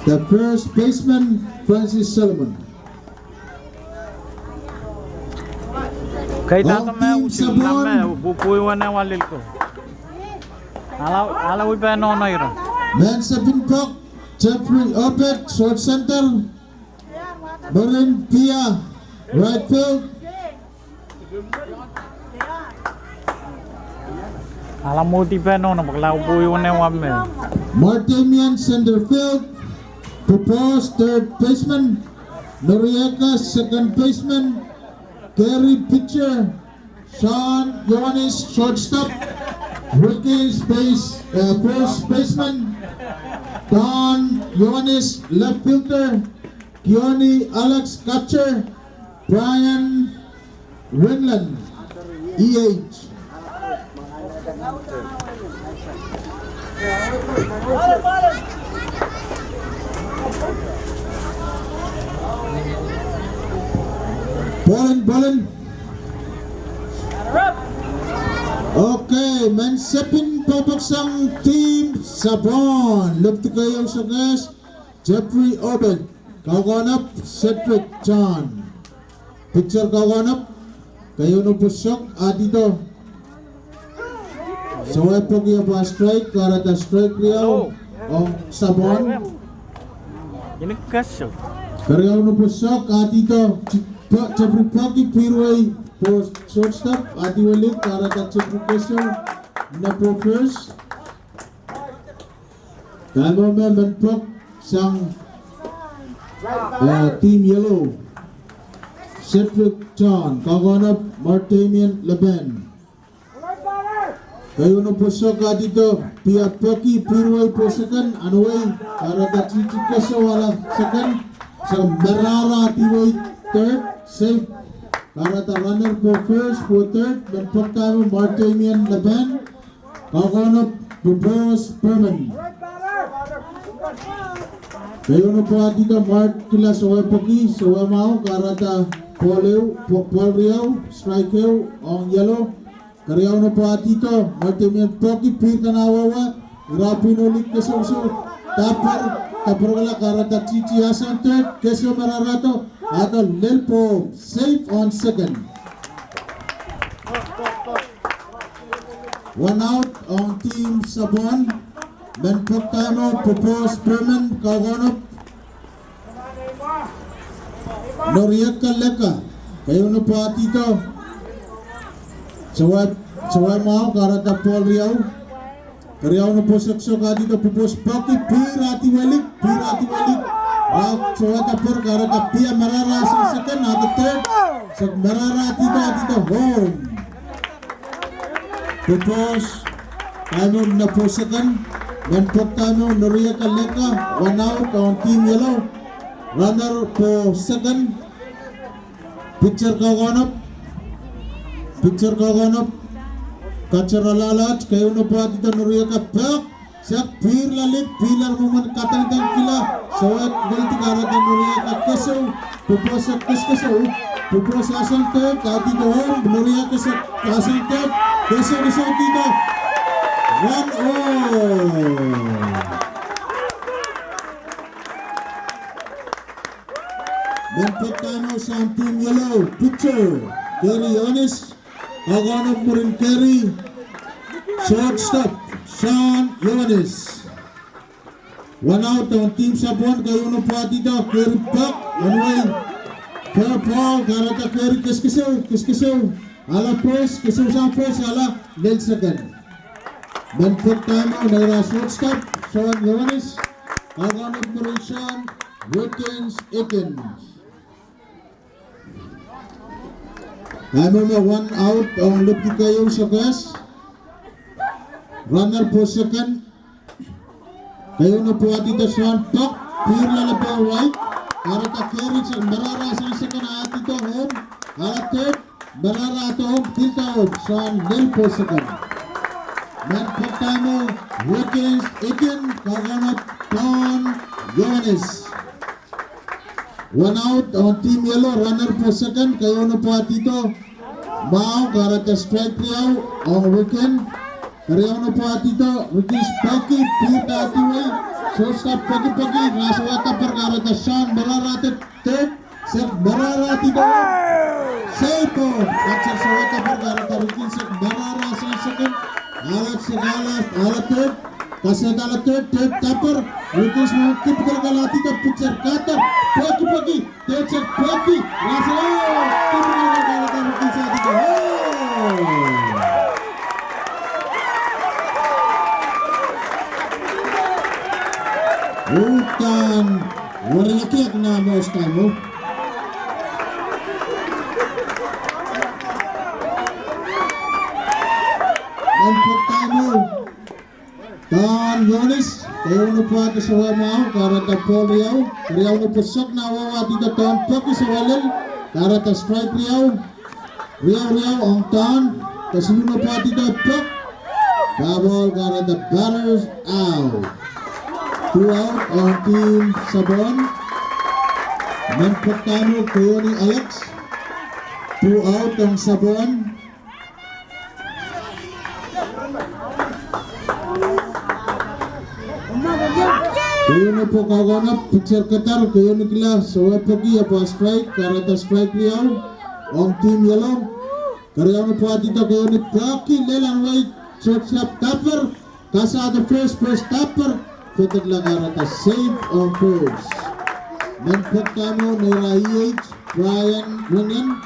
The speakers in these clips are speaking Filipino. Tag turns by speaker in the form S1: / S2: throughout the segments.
S1: The first baseman, Francis Solomon.
S2: Kay tata
S1: Ang
S2: me
S1: team
S2: usil
S1: Sabon.
S2: na me bupuy wana walil ko. Ala wi pa no ira.
S1: Man sa Pinpok, Jeffrey Obed, short center. Marin Pia, right field.
S2: Ala mo ti pa no na bakla bupuy wana wa me.
S1: Martimian, center field. Propose, third baseman. Noriega, second baseman. Gary pitcher. Sean Yohanes, shortstop. Ricky first baseman. Don Yohanes, left fielder. Keone Alex, catcher. Brian Renland, EH. Ballin. Okay, mansepin pabaksang team Sabon. Lupti kayo sa gas. Jeffrey Obed. Kaganap, Cedric John. Pitcher kaganap. Kayo no pusok. Dito. So ay pagi pa strike. Karata strike riyaw. Ang Sabon.
S2: Ini kasyo.
S1: Karyaw no pusok. Dito. Jeffrey Pagi Pirway. Post shortstop. Walik. Karata Jeffrey Kesyo. Na po first. Kaya mo manpok sang Team Yellow. Cedric John. Kaganap Martimian Laben. Kayo no pusok dito. Pia Paki Pirway po second. Anyway. Karata Chichi Kesyo wala second. Sa Merara Tiway third. Safe. Karata runner po first, po third. Manpok tayo Martimian Laban. Kaganap Bubos Perman. Kayo na po dito Mark kila Soe Pagi, Soe Mao, Karata Paul Riao, Strike Hill, ang yellow. Karyaw na po dito Martimian Poki, Pita Nawawa, Rapin ulit Keso, Tapar wala Karata Chichi Hasan third, Kesyo Mararato, ato Lelpo safe on second. One out on team Sabon. Manpok tayo propose Perman Kaganap Noriega Leka. Kayo na po dito. Saway Mao, Karata Paul Riao. Karyaw na po sakso dito propose Paki Pirati Walik. Saway tapor Karata Pia Marara sa second, ato third. Sa Marara dito home. Propose tayo na po second. Manpok tayo Noriega Leka. One out on team yellow. Runner po second. Pitcher kaganap. Catcher alalat. Kayo na po dito Noriega Pak. Siya pir lalit. Pilar mo man katangtang kila. Sawat galti Karata Noriega Keso. Pupos Keso. Pupos asang third. Dito home. Noriega asang third. Keso dito. 1-0. Manpok tayo sa team yellow. Pitcher Gary Yohanes. Kaganap mo rin Kerry. Shortstop Sean Yohanes. One out on team Sabon. Kayo na po dito Kerry Pak. One way. Fair ball. Karata Kerry Kiskisaw. Ala first. Kisaw sa first. Ala Lel second. Manpok tayo na shortstop Sean Yohanes. Kaganap mo rin Sean Wilkins Ekins. Kaya mo one out ang lupti kayo sa gas. Runner po second. Kayo na po dito Sean Pak. Pure na po right. Karata Kerry sa Marara sa second dito home. Third. Marara to home. Tilta home. Sean Lel po second. Manpok tayo Wilkins Ekins. Kaganap Sean Yohanes. One out on team yellow. Runner po second. Kayo na po dito Mao. Karata strike riyaw ang weekend. Karyaw na po dito Ricky Spaki Pita Atiway. shortstop pagi-pagi Rasawata perkara Sean Bararati third set Bararati doon Seiko catcher Sawata perkara Rikin set Barara sa second alat segalas alat third kasih alat third tapper Rikin semua typical galati ka pitcher cutter pagi-pagi third set pagi Rasawata typical galati Rikin sa tiga Bukan wala laki na mo sa mo. Ang pagtamo Tan Yonis kayo na po ato sa wamaw karata Paul Riau Riau na po sok na wawa dito Tan Paki sa walil karata strike Riau ang Tan kasunod na po ato dito Pak Babol karata batters out 2 out ang team Sabon. Magpagtamo kayo ni Alex. 2 out ang Sabon. Kayo na po kaganap. Pitcher Qatar. Kayo ni Kila. Sawa pagi apa strike. Karata strike liyaw. Ang team Yellow. Karyaw na po atito kayo ni Paki. Lelang right. Shortstop tapper. Kasada first tapper. Petag lang karata save on first. Nagpagkamo ni Rahih Brian Lunyan.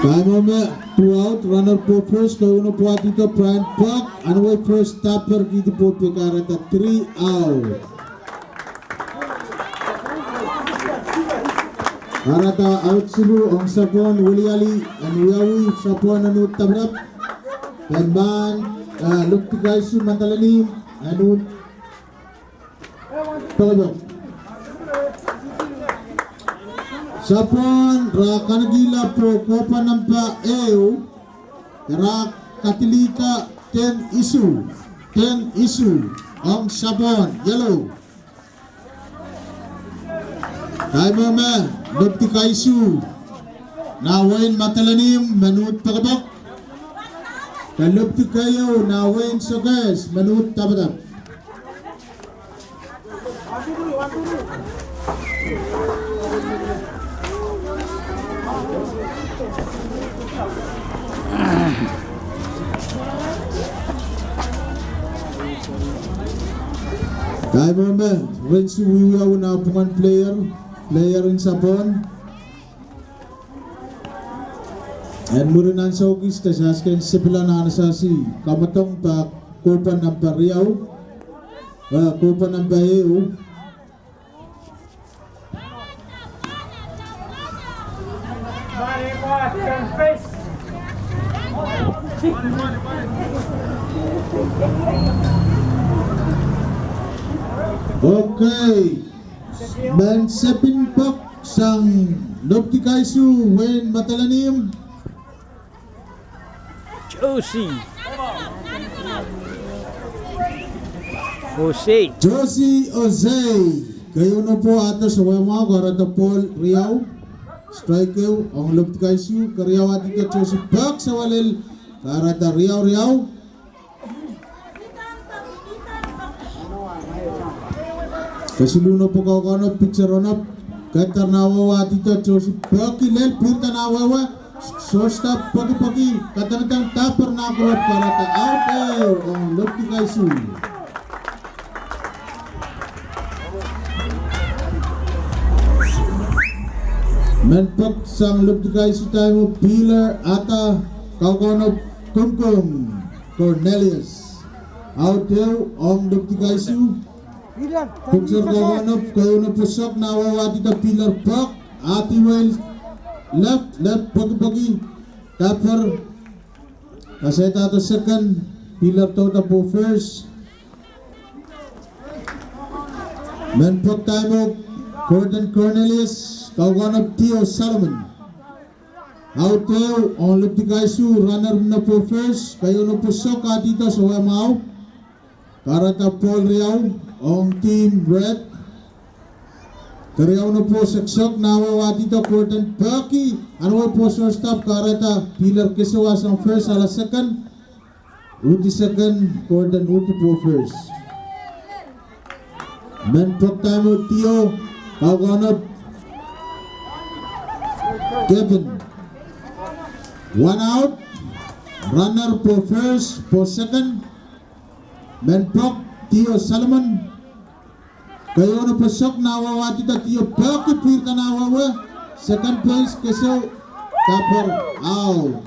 S1: Kamo me 2 out runner po first kayo na po atito Brian Park anway first tapper dito po karata 3 out. Karata out sulu ang Sabon Wuliali ang Wiyawi Sabon anut tabrap dan ban lukti kaisu mantalanim anut palabok Sabon rakan gila po kopa nampa rak katilika 10 isu ang Sabon Yellow Tayo mo Lupti kaisu nawain matalanim manut pagabak kalupti kayo nawain sogas manut tabadak tayo mo Rensu Wiwaw na pungan player in Sabon and murunan saugis tasaskan sebelah na anasasi kamatong pa kupan ng Pariaw kupan ng Baheo okay Ben Sepin Pok sang Lupti Kaisu Wayne Matalanim
S2: Josie
S1: Ozay kayo na po ato sa wama karata Paul Riau strike kayo ang Lupti Kaisu Kariaw atin ka Josie Pok sa walil karata Riau Kasiluno po kaw pitcher on up Katar nawawa dito Josie Paki lel pirta nawawa shortstop pagi-pagi katang tapper na kurot para ta out ang Lupti Kaisu Menpok sang Lupti Kaisu tayo Pilar Ata Kaukono Kumkum Cornelius out ang Lupti Kaisu Pitcher kawanap kayo na pusok nawawa dito Pilar Park Ati Wells left pagi-pagi tapper kaseta to second Pilar Tota po first Menpok tayo Gordon Cornelius kawanap Tio Solomon out on Lupti Kaisu runner na po first kayo na pusok dito sa wamaw karata Paul Riau on team red Karyaw na po saksok nawawa dito Curtin Perky. Ano po shortstop kareta Pilar Kisawas ang first ala second. Uti second, Curtin Uti po first. Men Proctamo Tio Kauganap Kevin. One out. Runner po first, po second. Men Proc Tio Salomon. Kayo na pasok, nawawa dito, Tio Perky, pirta nawawa. Second place, Keso, Tapper, out.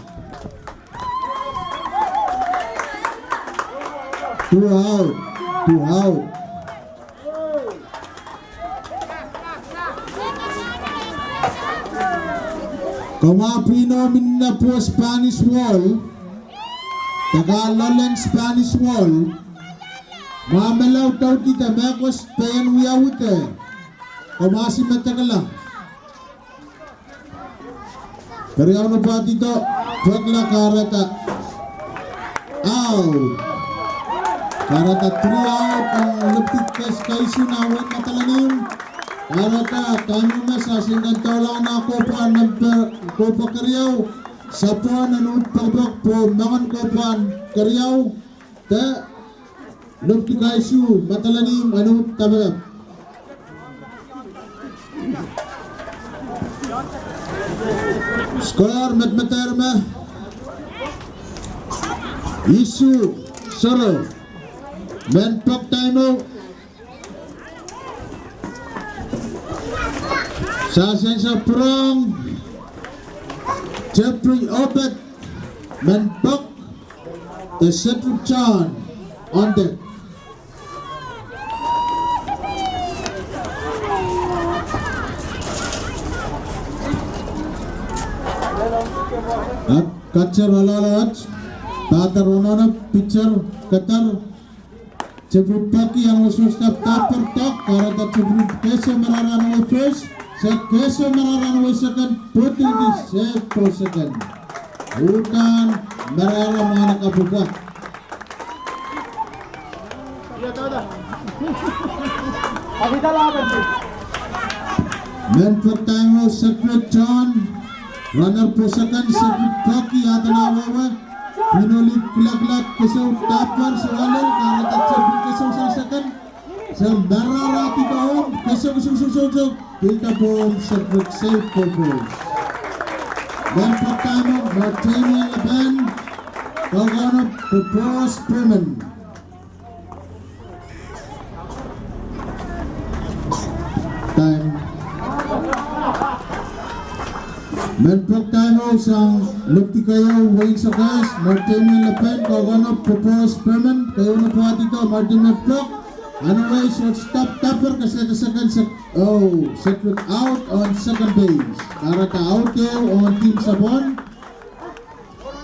S1: 2 out, 2 out. Kamapino minna po Spanish Wall. Tagalog Spanish Wall. Mamelaw daw dito, mekos payan wiyawite. Kumasi matagala. Karyaw na pa dito, Pagla Karata. Out. Karata 3 out, ang lupit kes kaisu nawin matalanim. Karata, kami masa singgan lang na kopa kopa Karyaw. Sapwa nanut pagbak po, mangan kopan Karyaw. Ta Lupti kaisu, matalanim, anu tabagap. Skor matmaterma. Isu, Soro. Men Proc Taimo. Sasensa Prong. Jeffrey Obet. Men Proc. The Cedric Chan on deck. At catcher Walalawat, Tatar Ronona, pitcher Qatar, Chebut Paki yang shortstop Tapper Tok, Karata Chebut Keso Mararan away first, set Keso Mararan away second, putting the save for second. Bukan Marara mga nakabubuak. Men for time Secret John. Runner po second, Cedric Paki, yata nawawa. Pinulit kulaglat, Keso Tapper sa walil, Karata Cedric Keso sa second. Sa Mararati doon, Keso Kusug, Pilta po Cedric save for first. Then for time of Martinian Laban, Kauganap, Popos Perman. Time. Men Proc Taimo sang lupti kayo weighing sa gas Martinian Lapan Kauganap Popos Perman. Kayo na po dito Martin Proc. Anyway, shortstop Tapper kasi the second secret out on second base. Karata out there on Team Sabon.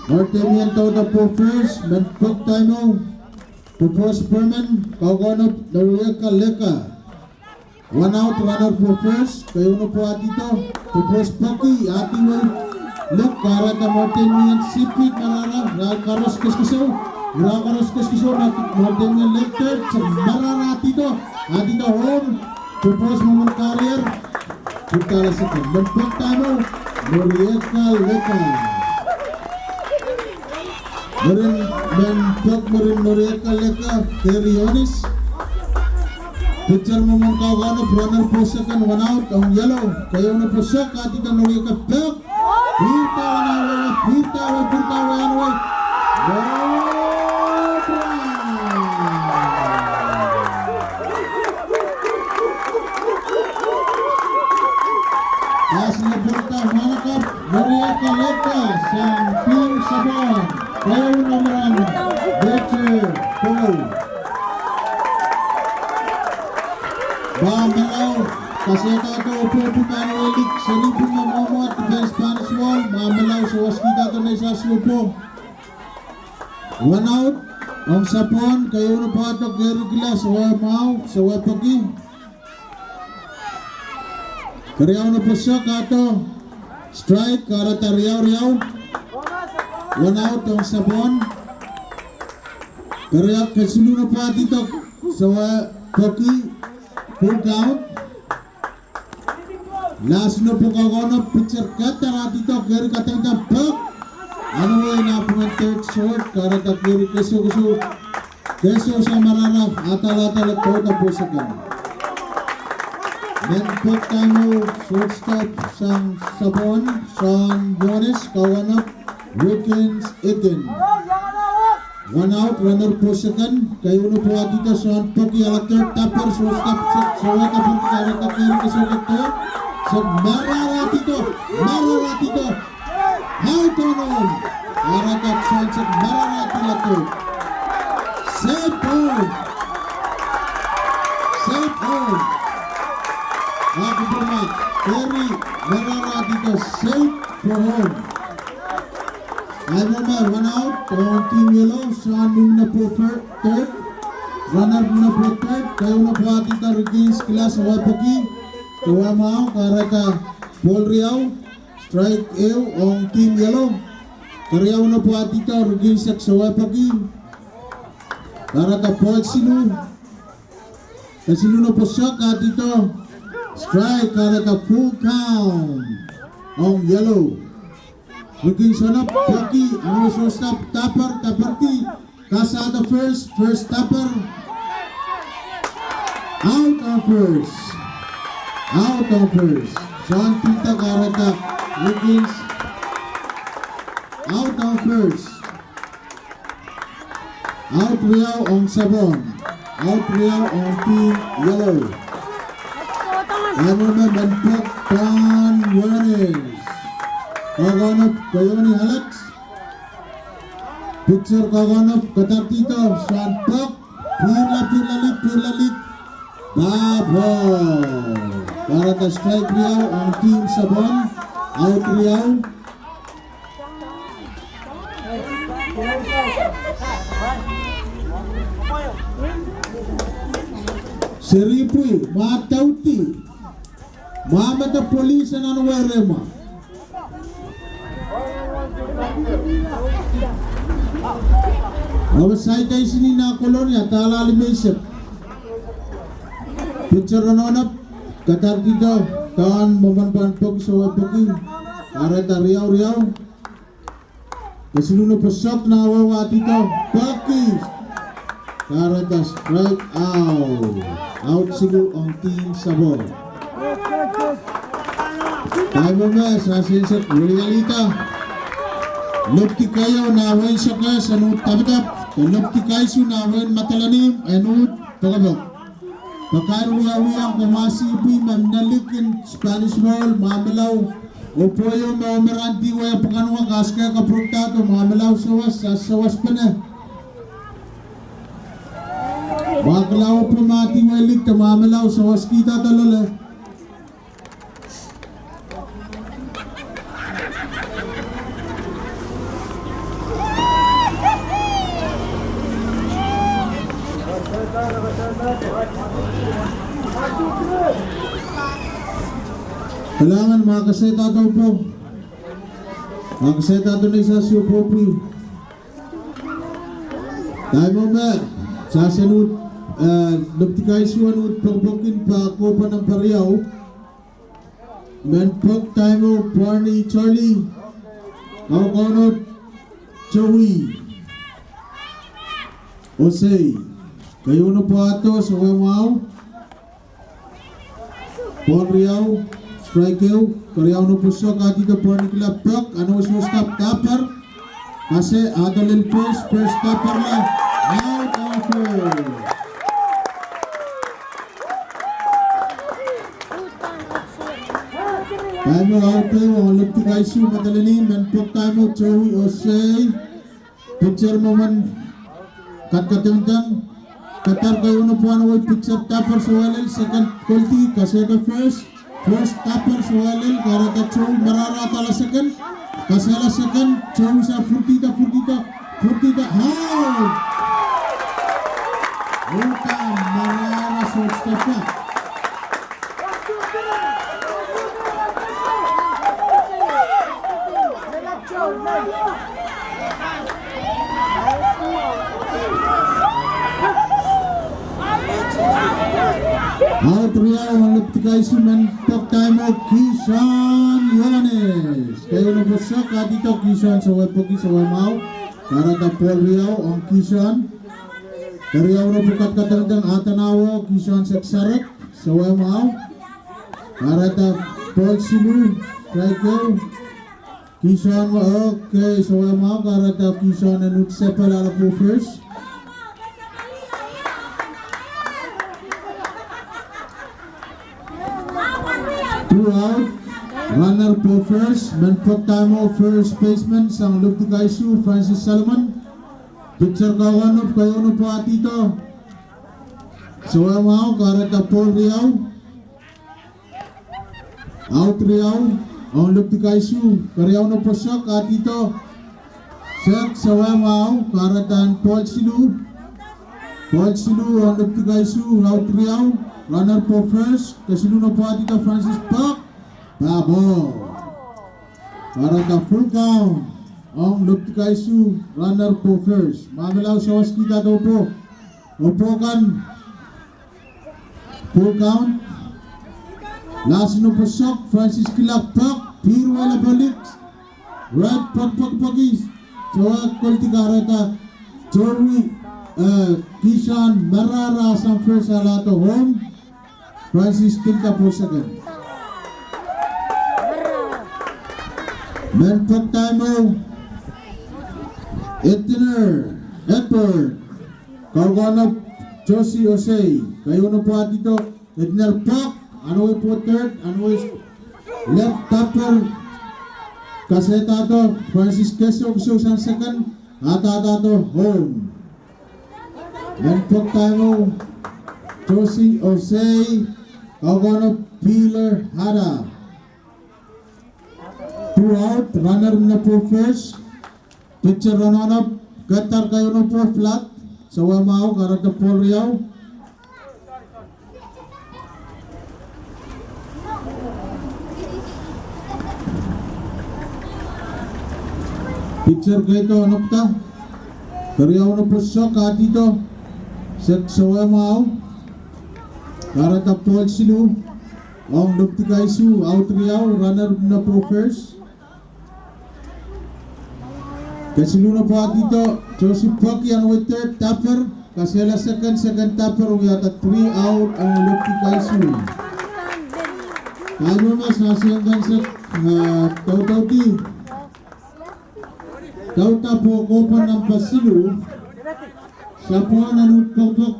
S1: Martinian Toda po first. Men Proc Taimo Popos Perman. Kauganap Narieka Leka. One out, runner for first. Kayo na po dito. Popos Paki, ati will look. Karata Martinian Sipit, Marara, Rakaros Keskiso, Martinian left third. Sa Marara dito. Dito home. Popos Momon Carrier. Putala sa Kandang Pagtamo. Norieka Leka. Marin Norieka Leka. Terionis. Pitcher mo mong Kauganap, runner po second, one out, ang yellow. Kayo na po siya, kati ka Norieka Pek. Pita anaway. As na Burta, manakap, Norieka Leka, sa Team Sabon. Kayo naman, Betcher, Paul. Mamelaw, kasi ito upo Pumano Elik sa libong ng Momo at the Spanish Wall. Mamelaw sa waskita ito na isa sinupo. One out, ang Sapon, kayo na po ito, Gary Gilas, sa Wapagi. Karyaw na po siya, kato, strike, Karata Riyaw. One out, ang Sapon. Karyaw, kasulu na po dito, sa Wapagi. Full count. Last no po kagono, pitcher katara dito, kiri katang pok. Ano ay napungan third short, karata kiri keso sa mararap, atal-atal at kota po sa kan. Then put tayo, shortstop, sang Sabon, Sean Yones, kawanap, Wilkins, Eden. 1 out, runner po second. Kayo na po dito Sean Poki ala third tapper, shortstop, sawa ka po karata kiri keso third. So Mararatito, out on home. Karata Sean sa Mararatito. Safe home. Ako po na, Terry Mararatito, safe for home. Ano na, 1 out, on Team Yellow, Sean na po third, runner na po third, kayo na po atita regains class sa Wapaki, kawa mao, karaka Paul Riau, strike ew, on Team Yellow, kariyaw na po atita regains sa Wapaki, karaka Paul Sinu, na po siya, atito, strike, karaka full count, on Yellow. Looking sana Poki, ano shortstop, tapper T, Kasada first tapper, out on first, Sean Pinta karata, Wiggins, out on first, out Riau on Sabon, out Riau on Team Yellow, ano na Manpok Pan Yones. Kaganap kayo ni Alex. Pitcher kaganap katar dito. Sean Pok. Pirlalit. Babo. Para ta strike Riau ang Team Sabon. Out Riau. Seripui. Matauti. Mamata polis na nuwerema. Awasay tayo sini na kolonya, tala limesip. Pitcher nanonap, katar dito, taan mamanpan pag sa wapaking. Karata Riau. Kasilunod po shot na awawa dito, Paki. Karata strike out. Out siguro ang Team Sabon. Tayo mo ba, sa sinsat, Willialita. Lopti kayo na awen siya ka sa nut tabtap. Lopti kayo su na awen matalanim anut tagabok. Pagkaruya-uyang kumasipi mamnalikin Spanish World mamalaw. Opo yung maumaranti waya pagkanuwa kaska kapruktato mamalaw sawas pa na. Baklaw po mati walik mamalaw sawas kita talala. Kailangan makaseta daw po. Makaseta daw na isa si Opopi. Tayo mo ba? Sasanod, nagtikay siya nung pagbukin pa ako pa ng Pariaw. Manpok tayo mo, Barney, Charlie. Kaukonot, Joey. Jose. Kayo na po ato sa Wamaw. Paul Riau. Strike kill, Kariyaw no po siya dito po ni Club Pok. Ano was yung stop tapper? Kasi adalil first tapper lang. Out on first. Tayo mo out tayo, ang lupti kayo siya madalinin. Manpok tayo mo, Joey Osei. Pitcher mo man, katkatang. Katar kayo na po ano yung pitcher tapper sa walay. Second quality, kasi ka First tapper sa walil, karata Chow Mararata la second. Kasala second, Chow sa Furtita, out! Ulta Marara shortstop pa. Out Riau ang left kay Suman Pagtimo Kishan Yones. Kayo na po siya dito Kishan sa Wepoki sa Wamao. Karata Paul Riao ang Kishan. Kariyaw na po katkatalagdang Atanawo Kishan Seksaret sa Wamao. Karata Paul Silu striker. Kishan okay sa Wamao. Karata Kishan na Nutsepa lala po first. Two out, runner po first, Manpok Tamo first baseman, sang Lupti Kaisu, Francis Salomon. Pitcher kawanop, kayo na po atito. Sawamao, karata Paul Riao. Out Riao, ang Lupti Kaisu, kariyaw na po siya, atito. Set, Sawamao, karatan Paul Silu. Paul Silu, ang Lupti Kaisu, out Riao. Runner po first, kasiluna po atito Francis Pak. Babo. Para ka full count. Ang Lupti Kaisu, runner po first. Mamalaw sa waskita daw po. Opo kan. Full count. Last no po shock, Francis Kilak Pak. Piro wala balik. Right pagpagpagis. Chawag kulti karata. Jorwi. Kishan Marara sa first alato home. Francis Kinta po second. Manpok Tamo Etiner Edward Kauganap Josie Osei. Kayo na po atito Etiner Pak. Ano po third. Ano left topper Kasetato Francis Kesog sa second. Atatato home. Manpok Tamo Josie Osei. Kauganap Peeler Hada. Two out, runner na po first. Pitcher run up, Gatar kayo na po flat. Sa Wamao, karata Paul Riao. Pitcher kayo ito, anok ta. Kariyaw na po siya, katito. Set sa Wamao. Karata Paul Silu. Ang Lupti Kaisu, out Riao, runner na po first. Kasilu na po dito, Joseph Pocky ang with third tapper. Kasela second tapper, we at 3 out ang Lupti Kaisu. Kano mas nasiyanggan sa Tautauti. Tauta po kopa ng Pasilu. Sa po nanutpagpag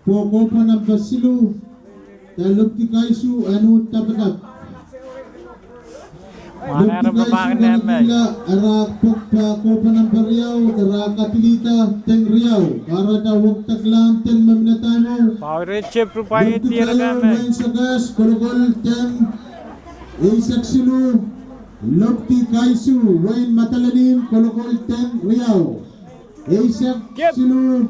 S1: po kopa ng Pasilu. Lupti Kaisu anu tapatat.
S2: Mana
S1: Lupti Kaisu kanila arakpok pa kopa ng Riau, katilita teng Riau. Para dawag taglang teng maminatano.
S2: Power chip rupai
S1: Lupti
S2: tira
S1: Kaisu
S2: kami.
S1: main sagas kolokol teng Isak Silu. Lupti Kaisu wain matalalim kolokol teng Riau. Isak Silu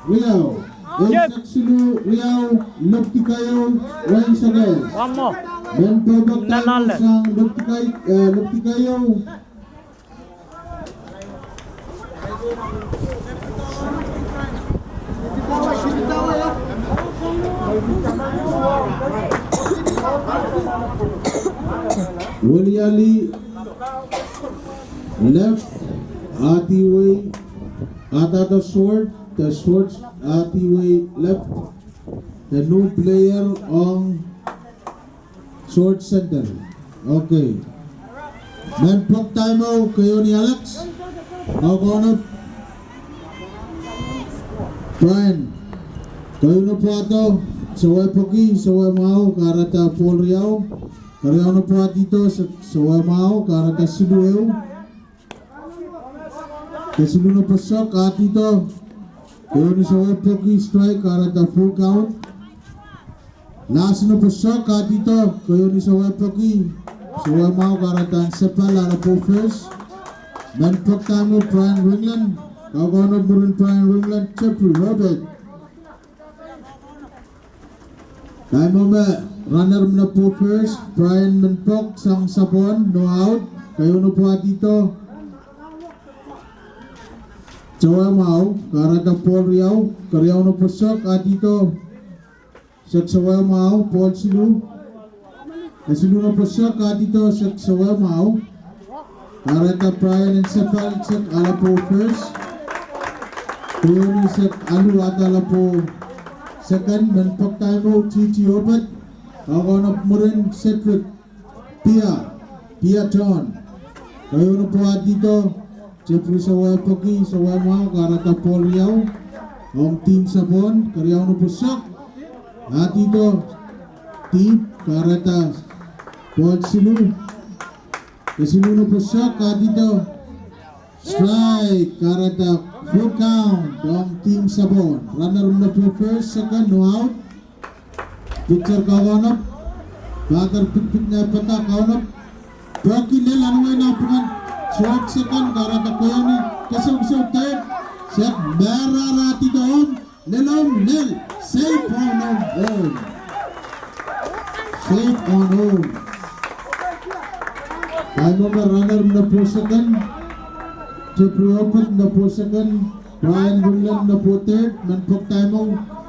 S1: Riau. Isak Silu Riau Lupti kayo wain sagas.
S2: One more.
S1: Dan tobak tayo
S2: Nanalo.
S1: sang Lupti kayo. Waliali left Atiway Atata sword. The swords Atiway left. The new player on sword center. Okay. Manpok Timo kayo ni Alex. Kauganap Brian. Kayo na po ato. Saway Poki, Saway Mao, karata Paul Riao. Kariyaw na po dito sa Saway Mao, karata Silueo. Kasilu na po siya, katito. Kayo ni Saway Poki, strike, karata full count. Last na po siya, katito. Kayo ni Saway Poki. Saway Mao, karata Sepal, lalo po first. Manpok Tamo, Brian Ringland. Kauganap mo rin Brian Ringland, Jeffrey Robert. Time mo runner na po first, Brian Manpok, sang Sapon, no out. Kayo na po dito. Saway Mao, karata Paul Riao. Kariyaw na po siya, dito. Sawa Mau, Paul Silu. Silu na po siya, katito Sawa Mau. Karata Brian and Sepal, set ala po first. Tuyoni set Alu at ala po second. Manpak tayo mo, Chichi Obat. Kakonap mo rin set with Pia John. Kayo na po at dito. Siyempre Sawa Paki, Sawa Mau, Karata Paul Riau. Ang team Sabon, Karyaw na po siya. At dito, team Karata Paul Silu. Kasilu na po siya. At dito, strike Karata full count ang team Sabon. Runner na po first, second, no out. Pitcher kawanap. Bagar pitpit na pata kawanap. Rocky Lil, ano ngayon na pungan? Short second, Karata Koyani. Kasong third. Set Merarati doon. Lelong Lil. Safe on home. Safe on home. Time over runner na po second. Jeffrey Opat na po second. Brian Bunlan na po third. Manpok time out.